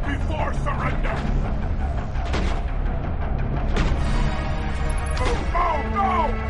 before surrender! Go, go, go!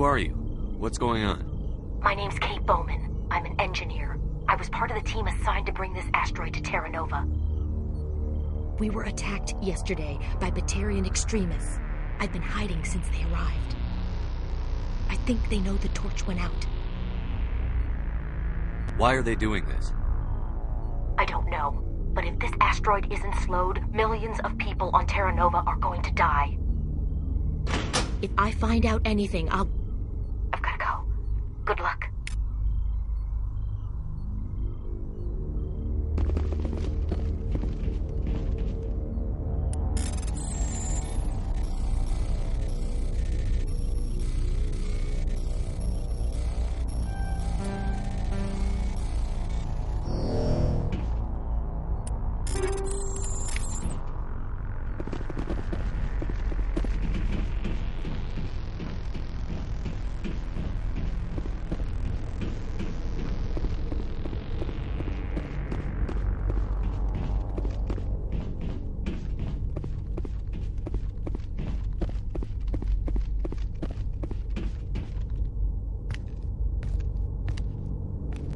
Who are you? What's going on? My name's Kate Bowman. I'm an engineer. I was part of the team assigned to bring this asteroid to Terra Nova. We were attacked yesterday by Batarian extremists. I've been hiding since they arrived. I think they know the torch went out. Why are they doing this? I don't know. But if this asteroid isn't slowed, millions of people on Terra Nova are going to die. If I find out anything, I've gotta go. Good luck.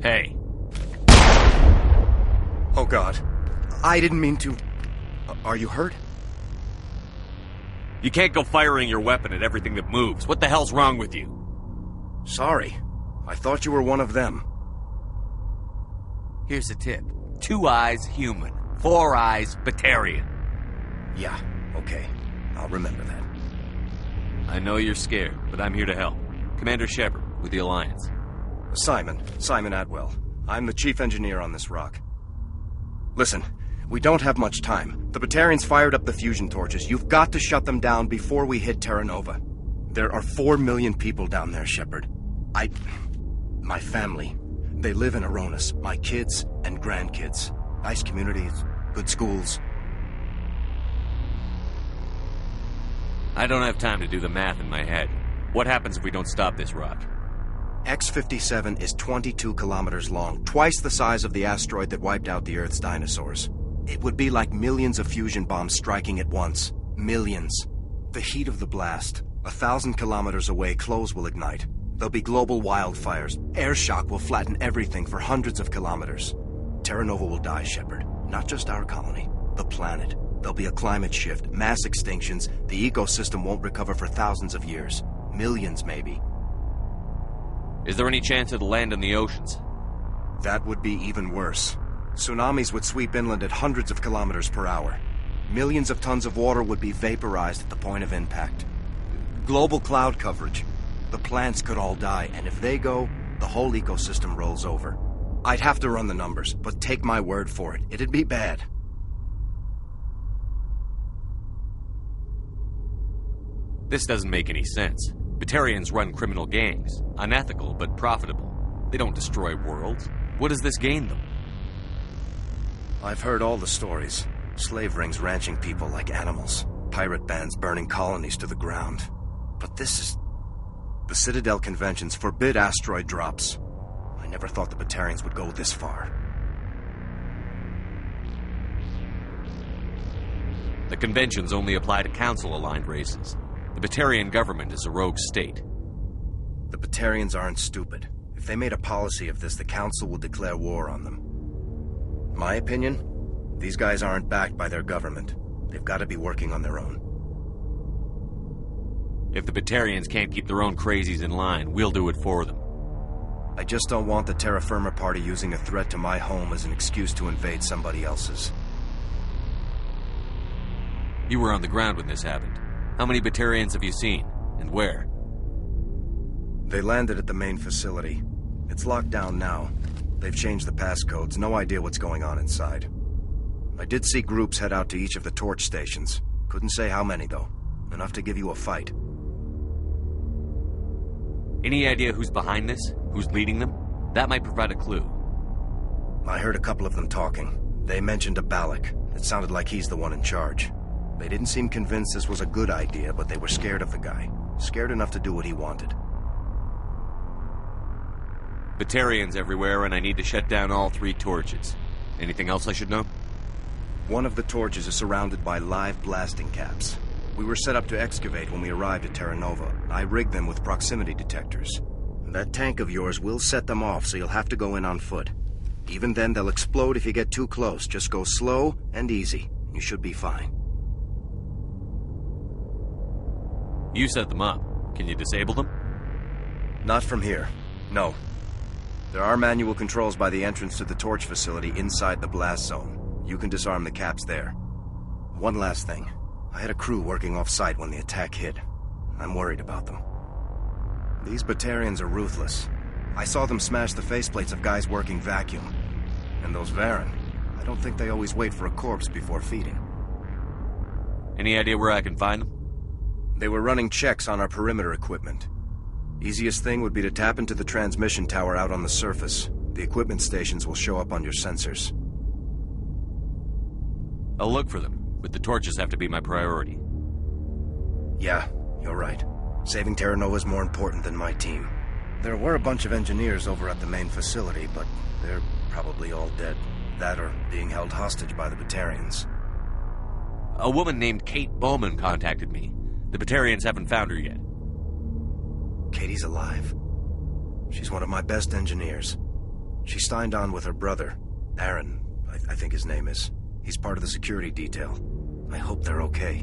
Hey. Oh, God. I didn't mean to... Are you hurt? You can't go firing your weapon at everything that moves. What the hell's wrong with you? Sorry. I thought you were one of them. Here's a tip. 2 eyes, human. 4 eyes, Batarian. Yeah, okay. I'll remember that. I know you're scared, but I'm here to help. Commander Shepard, with the Alliance. Simon Atwell. I'm the chief engineer on this rock. Listen, we don't have much time. The Batarians fired up the fusion torches. You've got to shut them down before we hit Terra Nova. There are 4 million people down there, Shepard. My family, they live in Aronis. My kids and grandkids. Nice communities, good schools. I don't have time to do the math in my head. What happens if we don't stop this rock? X-57 is 22 kilometers long, twice the size of the asteroid that wiped out the Earth's dinosaurs. It would be like millions of fusion bombs striking at once. Millions. The heat of the blast, 1,000 kilometers away, clothes will ignite. There'll be global wildfires. Air shock will flatten everything for hundreds of kilometers. Terra Nova will die, Shepard. Not just our colony, the planet. There'll be a climate shift, mass extinctions. The ecosystem won't recover for thousands of years. Millions, maybe. Is there any chance it'll land in the oceans? That would be even worse. Tsunamis would sweep inland at hundreds of kilometers per hour. Millions of tons of water would be vaporized at the point of impact. Global cloud coverage. The plants could all die, and if they go, the whole ecosystem rolls over. I'd have to run the numbers, but take my word for it, it'd be bad. This doesn't make any sense. Batarians run criminal gangs. Unethical, but profitable. They don't destroy worlds. What does this gain them? I've heard all the stories. Slave rings ranching people like animals. Pirate bands burning colonies to the ground. But this is... The Citadel Conventions forbid asteroid drops. I never thought the Batarians would go this far. The conventions only apply to council-aligned races. The Batarian government is a rogue state. The Batarians aren't stupid. If they made a policy of this, the Council would declare war on them. My opinion? These guys aren't backed by their government. They've got to be working on their own. If the Batarians can't keep their own crazies in line, we'll do it for them. I just don't want the Terra Firma Party using a threat to my home as an excuse to invade somebody else's. You were on the ground when this happened. How many Batarians have you seen? And where? They landed at the main facility. It's locked down now. They've changed the passcodes. No idea what's going on inside. I did see groups head out to each of the torch stations. Couldn't say how many, though. Enough to give you a fight. Any idea who's behind this? Who's leading them? That might provide a clue. I heard a couple of them talking. They mentioned a Balak. It sounded like he's the one in charge. They didn't seem convinced this was a good idea, but they were scared of the guy. Scared enough to do what he wanted. Batarians everywhere, and I need to shut down all 3 torches. Anything else I should know? One of the torches is surrounded by live blasting caps. We were set up to excavate when we arrived at Terra Nova. I rigged them with proximity detectors. That tank of yours will set them off, so you'll have to go in on foot. Even then, they'll explode if you get too close. Just go slow and easy. You should be fine. You set them up. Can you disable them? Not from here. No. There are manual controls by the entrance to the torch facility inside the blast zone. You can disarm the caps there. One last thing. I had a crew working off-site when the attack hit. I'm worried about them. These Batarians are ruthless. I saw them smash the faceplates of guys working vacuum. And those Varen, I don't think they always wait for a corpse before feeding. Any idea where I can find them? They were running checks on our perimeter equipment. Easiest thing would be to tap into the transmission tower out on the surface. The equipment stations will show up on your sensors. I'll look for them, but the torches have to be my priority. Yeah, you're right. Saving Terra Nova is more important than my team. There were a bunch of engineers over at the main facility, but they're probably all dead. That or being held hostage by the Batarians. A woman named Kate Bowman contacted me. The Batarians haven't found her yet. Katie's alive. She's one of my best engineers. She signed on with her brother, Aaron, I think his name is. He's part of the security detail. I hope they're okay.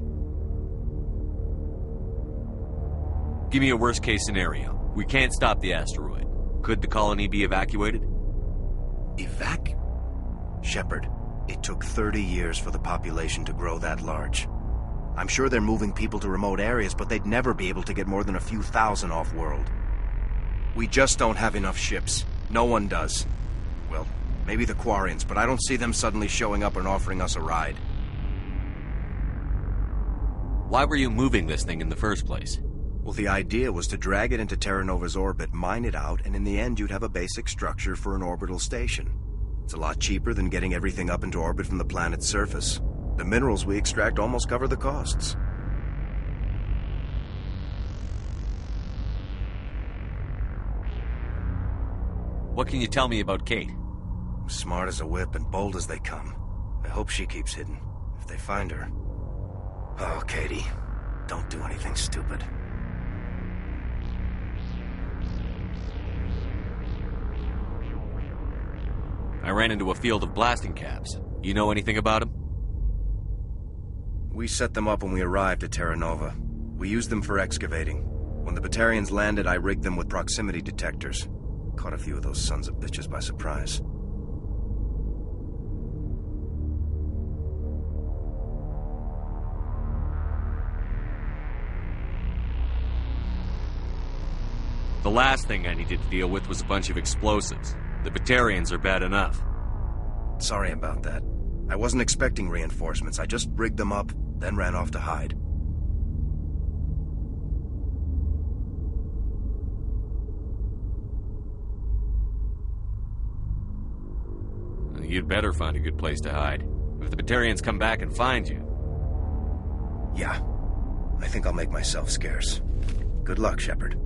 Give me a worst-case scenario. We can't stop the asteroid. Could the colony be evacuated? Shepard, it took 30 years for the population to grow that large. I'm sure they're moving people to remote areas, but they'd never be able to get more than a few thousand off-world. We just don't have enough ships. No one does. Well, maybe the Quarians, but I don't see them suddenly showing up and offering us a ride. Why were you moving this thing in the first place? Well, the idea was to drag it into Terra Nova's orbit, mine it out, and in the end you'd have a basic structure for an orbital station. It's a lot cheaper than getting everything up into orbit from the planet's surface. The minerals we extract almost cover the costs. What can you tell me about Kate? Smart as a whip and bold as they come. I hope she keeps hidden, if they find her. Oh, Katie, don't do anything stupid. I ran into a field of blasting caps. You know anything about them? We set them up when we arrived at Terra Nova. We used them for excavating. When the Batarians landed, I rigged them with proximity detectors. Caught a few of those sons of bitches by surprise. The last thing I needed to deal with was a bunch of explosives. The Batarians are bad enough. Sorry about that. I wasn't expecting reinforcements. I just rigged them up, then ran off to hide. You'd better find a good place to hide. If the Batarians come back and find you... Yeah. I think I'll make myself scarce. Good luck, Shepard.